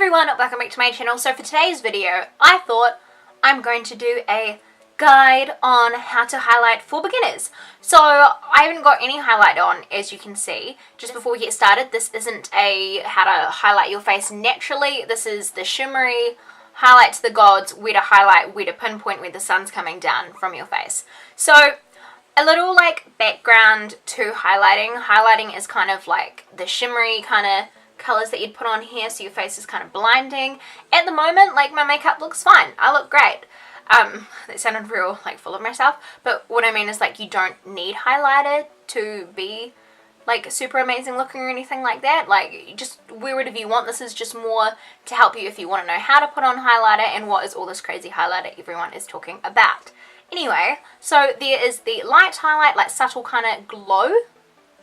everyone, welcome back to my channel. So for today's video, I thought I'm going to do a guide on how to highlight for beginners. So I haven't got any highlight on, as you can see. Just before we get started, this isn't a how to highlight your face naturally. This is the shimmery highlight to the gods, where to highlight, where to pinpoint where the sun's coming down from your face. So a little like background to highlighting. Highlighting is kind of like the shimmery kind of colors that you'd put on here, so your face is kind of blinding. At the moment, like, my makeup looks fine. I look great. That sounded real like full of myself, but what I mean is, like, you don't need highlighter to be like super amazing looking or anything like that. Like, you just wear whatever you want. This is just more to help you if you want to know how to put on highlighter and what is all this crazy highlighter everyone is talking about. Anyway, so there is the light highlight, like subtle kind of glow,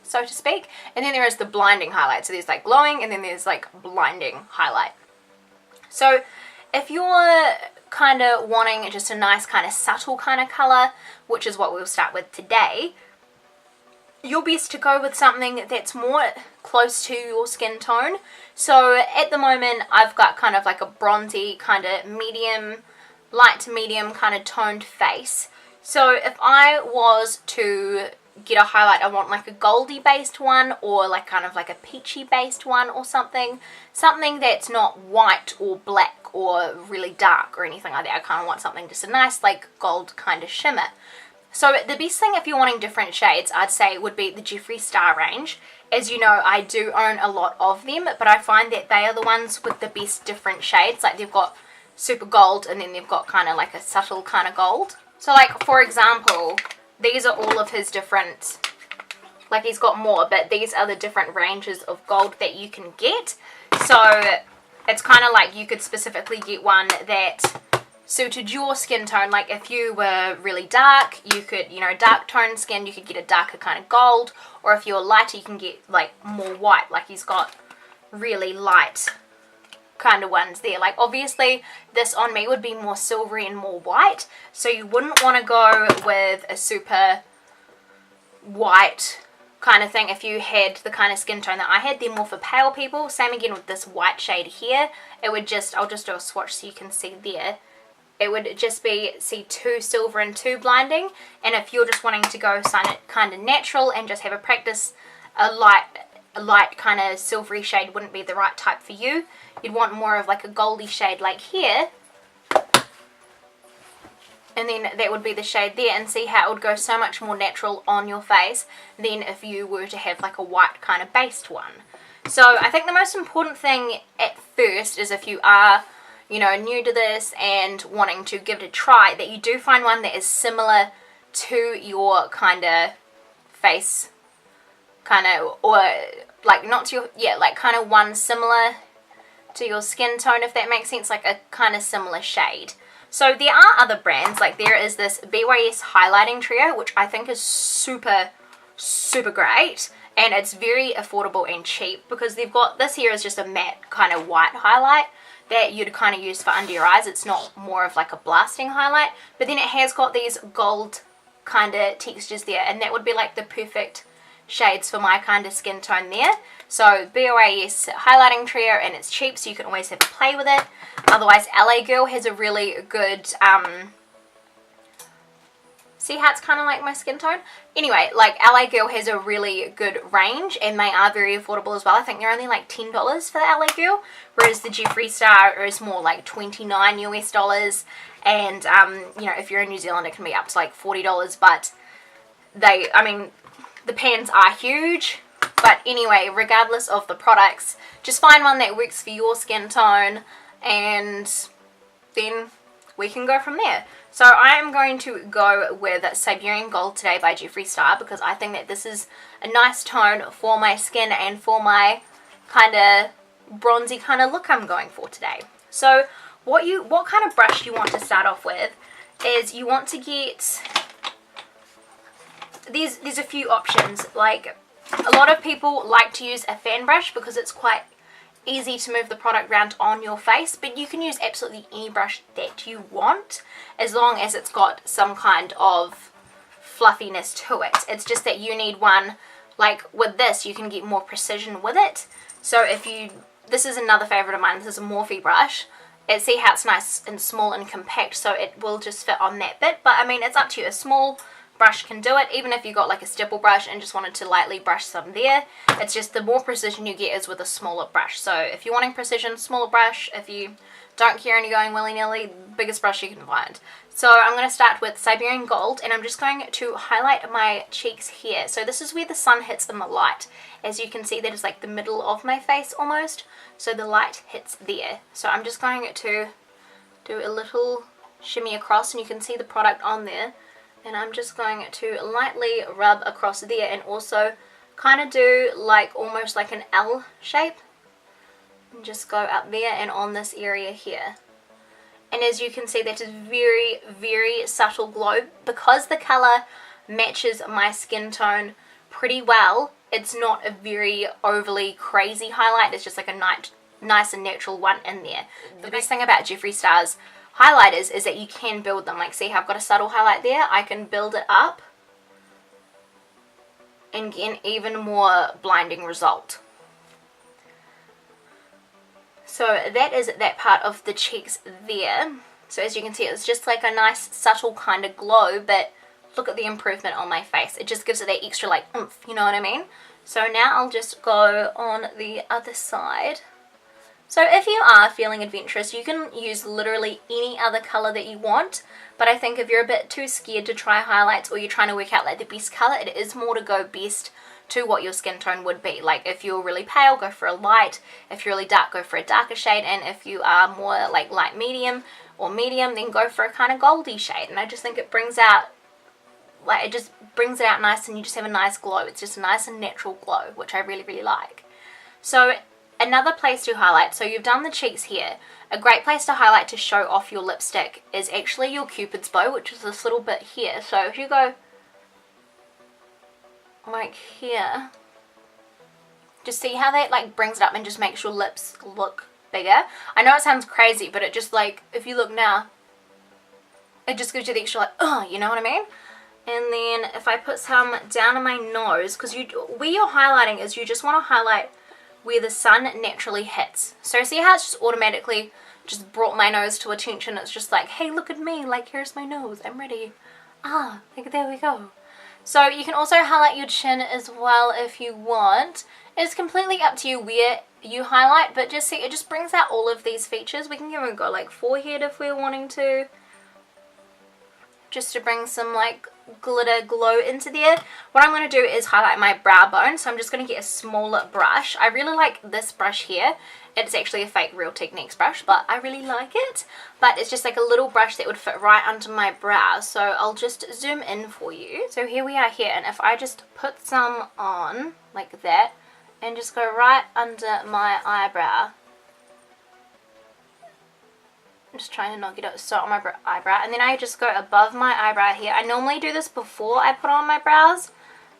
so to speak, and then there is the blinding highlight. So there's like glowing and then there's like blinding highlight. So if you're kind of wanting just a nice kind of subtle kind of color, which is what we'll start with today, you're best to go with something that's more close to your skin tone. So at the moment I've got kind of like a bronzy kind of medium, light to medium kind of toned face. So if I was to get a highlight, I want like a goldy based one, or like kind of like a peachy based one, or something that's not white or black or really dark or anything like that. I kind of want something just a nice like gold kind of shimmer. So the best thing if you're wanting different shades, I'd say, would be the Jeffree Star range. As you know, I do own a lot of them, but I find that they are the ones with the best different shades. Like, they've got super gold and then they've got kind of like a subtle kind of gold. So like, for example, these are all of his different, like, he's got more, but these are the different ranges of gold that you can get. So it's kind of like you could specifically get one that suited your skin tone. Like, if you were really dark, you could, you know, dark toned skin, you could get a darker kind of gold, or if you're lighter, you can get like more white. Like, he's got really light kind of ones there. Like, obviously this on me would be more silvery and more white, so you wouldn't want to go with a super white kind of thing if you had the kind of skin tone that I had. They're more for pale people. Same again with this white shade here. It would just, I'll just do a swatch so you can see there. It would just be, see, too silver and too blinding. And if you're just wanting to go kind of natural and just have a practice, a light kind of silvery shade wouldn't be the right type for you. You'd want more of like a goldy shade like here, and then that would be the shade there, and see how it would go so much more natural on your face than if you were to have like a white kind of based one. So I think the most important thing at first is, if you are, you know, new to this and wanting to give it a try, that you do find one that is similar to your kind of face kind of, or like not to your, yeah, like kind of one similar to your skin tone, if that makes sense, like a kind of similar shade. So there are other brands, like there is this BYS highlighting trio, which I think is super great, and it's very affordable and cheap, because they've got, this here is just a matte kind of white highlight that you'd kind of use for under your eyes. It's not more of like a blasting highlight, but then it has got these gold kind of textures there, and that would be like the perfect shades for my kind of skin tone there. So BYS highlighting trio, and it's cheap, so you can always have a play with it. Otherwise, LA Girl has a really good, see how it's kind of like my skin tone? Anyway, like, LA Girl has a really good range, and they are very affordable as well. I think they're only like $10 for the LA Girl, whereas the Jeffree Star is more like $29 US, and you know, if you're in New Zealand, it can be up to like $40, but they, I mean, the pans are huge. But anyway, regardless of the products, just find one that works for your skin tone, and then we can go from there. So I am going to go with Siberian Gold today by Jeffree Star, because I think that this is a nice tone for my skin and for my kind of bronzy kind of look I'm going for today. So what kind of brush you want to start off with is, you want to get, there's a few options. Like, a lot of people like to use a fan brush because it's quite easy to move the product around on your face, but you can use absolutely any brush that you want, as long as it's got some kind of fluffiness to it. It's just that you need one, like with this, you can get more precision with it. So if you this is another favorite of mine. This is a Morphe brush. See how it's nice and small and compact, so it will just fit on that bit. But I mean, it's up to you. A small brush can do it, even if you got like a stipple brush and just wanted to lightly brush some there. It's just the more precision you get is with a smaller brush. So if you're wanting precision, smaller brush. If you don't care and you're going willy-nilly, biggest brush you can find. So I'm going to start with Siberian Gold, and I'm just going to highlight my cheeks here. So this is where the sun hits in the light. As you can see, that is like the middle of my face almost. So the light hits there. So I'm just going to do a little shimmy across, and you can see the product on there. And I'm just going to lightly rub across there, and also kind of do like almost like an L shape. And just go up there and on this area here. And as you can see, that is very, very subtle glow. Because the colour matches my skin tone pretty well, it's not a very overly crazy highlight. It's just like a nice and natural one in there. The best thing about Jeffree Star's highlighters is that you can build them. Like, see how I've got a subtle highlight there? I can build it up and get an even more blinding result. So that is that part of the cheeks there. So as you can see, it's just like a nice subtle kind of glow, but look at the improvement on my face. It just gives it that extra like oomph, you know what I mean? So now I'll just go on the other side. So if you are feeling adventurous, you can use literally any other color that you want. But I think if you're a bit too scared to try highlights, or you're trying to work out like the best color, it is more to go best to what your skin tone would be. Like if you're really pale, go for a light. If you're really dark, go for a darker shade. And if you are more like light medium or medium, then go for a kind of goldy shade. And I just think it brings out, like, it just brings it out nice, and you just have a nice glow. It's just a nice and natural glow, which I really, really like. So another place to highlight, so you've done the cheeks here. A great place to highlight to show off your lipstick is actually your Cupid's bow, which is this little bit here. So if you go like here, just see how that like brings it up and just makes your lips look bigger. I know it sounds crazy, but it just like, if you look now, it just gives you the extra like, you know what I mean? And then if I put some down on my nose, because where you're highlighting is you just want to highlight where the sun naturally hits. So see how it's just automatically just brought my nose to attention. It's just like, hey, look at me, like here's my nose, I'm ready. Like there we go. So you can also highlight your chin as well if you want. It's completely up to you where you highlight, but just see, it just brings out all of these features. We can even go like forehead if we're wanting to, just to bring some like glitter glow into there. What I'm going to do is highlight my brow bone, so I'm just going to get a smaller brush. I really like this brush here. It's actually a fake Real Techniques brush, but I really like it. But it's just like a little brush that would fit right under my brow, so I'll just zoom in for you. So here we are here, and if I just put some on like that and just go right under my eyebrow, I'm just trying to not get it so on my eyebrow, and then I just go above my eyebrow here. I normally do this before I put on my brows,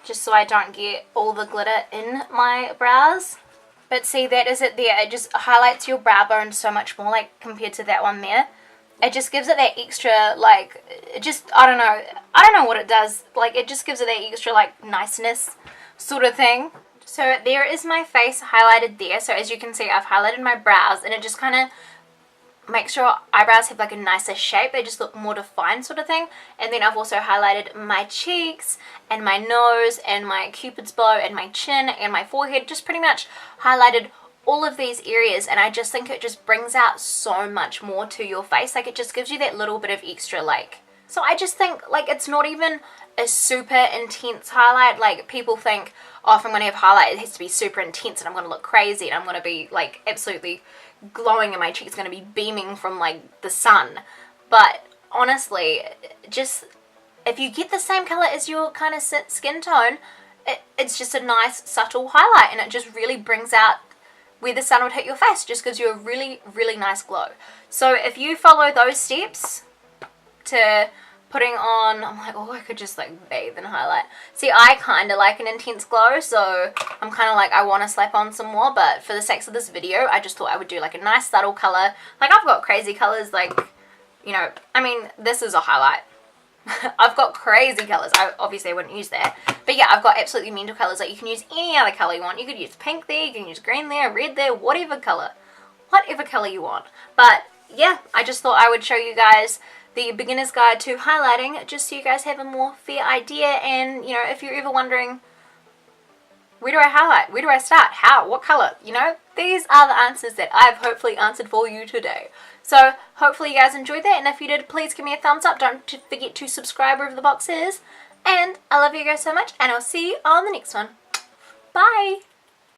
just so I don't get all the glitter in my brows. But see, that is it there. It just highlights your brow bone so much more, like compared to that one there. It just gives it that extra, like, it just, I don't know what it does. Like, it just gives it that extra, like, niceness sort of thing. So there is my face highlighted there. So as you can see, I've highlighted my brows, and it just kind of makes your eyebrows have like a nicer shape. They just look more defined sort of thing. And then I've also highlighted my cheeks and my nose and my Cupid's bow and my chin and my forehead. Just pretty much highlighted all of these areas, and I just think it just brings out so much more to your face. Like, it just gives you that little bit of extra, like, so I just think like it's not even a super intense highlight. Like, people think, oh, if I'm going to have highlight, it has to be super intense and I'm going to look crazy and I'm going to be like absolutely glowing and my cheeks going to be beaming from like the sun. But honestly, just if you get the same color as your kind of skin tone, it's just a nice subtle highlight, and it just really brings out where the sun would hit your face. Just gives you a really, really nice glow. So if you follow those steps to putting on, I'm like, oh, I could just like bathe in highlight. See, I kind of like an intense glow, so I'm kind of like, I want to slap on some more, but for the sakes of this video, I just thought I would do like a nice subtle color. Like, I've got crazy colors, like, you know, I mean, this is a highlight. I've got crazy colours. Obviously I wouldn't use that. But yeah, I've got absolutely mental colours. Like, you can use any other colour you want. You could use pink there, you can use green there, red there, whatever colour. Whatever colour you want. But yeah, I just thought I would show you guys the beginner's guide to highlighting, just so you guys have a more fair idea. And, you know, if you're ever wondering, where do I highlight? Where do I start? How? What colour? You know, these are the answers that I've hopefully answered for you today. So hopefully you guys enjoyed that, and if you did, please give me a thumbs up. Don't forget to subscribe wherever the box is. And I love you guys so much, and I'll see you on the next one. Bye!